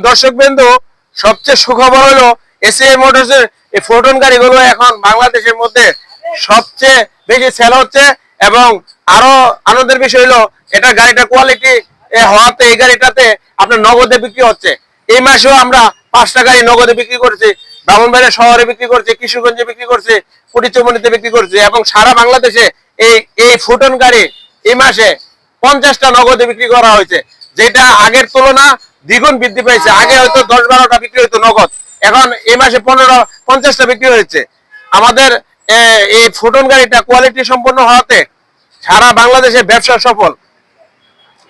দর্শক বিন্দু, সবচেয়ে সুখবর হলো এসিআই মোটরসের এই ফোরটন গাড়িগুলো এখন বাংলাদেশের মধ্যে সবচেয়ে বেশি সেল হচ্ছে। এবং আরো আনন্দের বিষয় হলো এটা গাড়িটা কোয়ালিটি হওয়াতে এই গাড়িটাতে আপনার নগদে বিক্রি হচ্ছে। এই মাসেও আমরা 5টা গাড়ি নগদে বিক্রি করছি, ব্রাহ্মণবাড়িয়া শহরে বিক্রি করছি, কিশোরগঞ্জে বিক্রি করছি, কুটিচুমনিতে বিক্রি করছি। এবং সারা বাংলাদেশে এই এই ফোরটন গাড়ি এই মাসে 50টা নগদে বিক্রি করা হয়েছে, যেটা আগের তুলনা দ্বিগুণ বৃদ্ধি পেয়েছে। আগে হয়তো 10-12টা বিক্রি হতো নগদ, এখন এই মাসে 50টা বিক্রি হয়েছে। আমাদের এই ফোরটন গাড়িটা কোয়ালিটি সম্পন্ন হওয়াতে সারা বাংলাদেশে ব্যবসা সফল।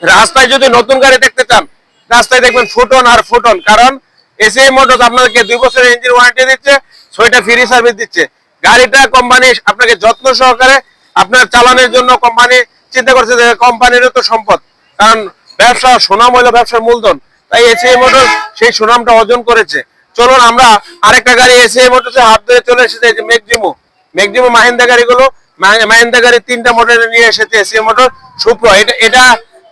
রাস্তায় যদি নতুন গাড়ি দেখতে চান, রাস্তায় দেখবেন ফোরটন আর ফোরটন, কারণ এসিআই মোটরস আপনাদেরকে 2 বছরের ইঞ্জিন ওয়ারেন্টি দিচ্ছে, 6টা ফ্রি সার্ভিস দিচ্ছে। গাড়িটা কোম্পানি আপনাকে যত্ন সহকারে আপনার চালানোর জন্য কোম্পানি চিন্তা করছে যে কোম্পানিরও তো সম্পদ, কারণ ব্যবসা সুনাম হলো ব্যবসার মূলধন। তাই এসিআই মোটরস সেই সুনামটা অর্জন করেছে। চলুন আমরা আরেকটা গাড়ি এসিআই মোটরসে হাত ধরে চলে এসেছে, যে ম্যাক্সিমো মাহিন্দ্রা গাড়িগুলো, মাহিন্দ্রা গাড়ি 3টা মডেলে নিয়ে এসেছে এসিআই মোটর সুপ্রো। এটা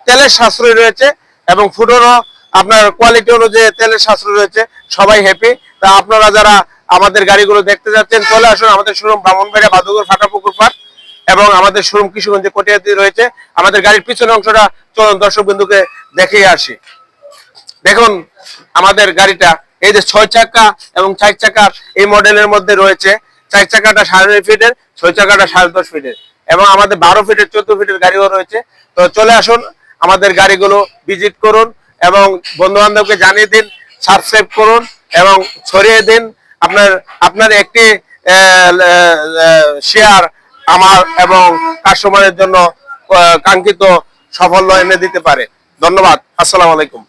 তেলের সাশ্রয় রয়েছে এবং ফুডোরও আপনার কোয়ালিটি অনুযায়ী তেলের সাশ্রয় রয়েছে, সবাই হ্যাপি। তা আপনারা যারা আমাদের গাড়িগুলো দেখতে যাচ্ছেন, চলে আসুন আমাদের শোরুম ব্রাহ্মণবাড়িয়া বাদুগর ফাটাপুকুর পার্ক, এবং আমাদের শোরুম কিশোরগঞ্জে কটিয়াতে রয়েছে। আমাদের গাড়ির পিছনের অংশটা চলুন দর্শক বিন্দুকে দেখিয়ে আসি। দেখুন আমাদের গাড়িটা এই যে 6 চাকা এবং 4 চাকার এই মডেলের মধ্যে রয়েছে। 4 চাকাটা 9.5 ফিটের, 6 চাকাটা 10.5 ফিটের, এবং আমাদের 12 ফিটের 14 ফিটের গাড়িও রয়েছে। তো চলে আসুন আমাদের গাড়িগুলো ভিজিট করুন এবং বন্ধু বান্ধবকে জানিয়ে দিন, সাবস্ক্রাইব করুন এবং ছড়িয়ে দিন। আপনার একটি শেয়ার আমার এবং কাস্টমারের জন্য কাঙ্ক্ষিত সাফল্য এনে দিতে পারে। ধন্যবাদ। আসসালামু আলাইকুম।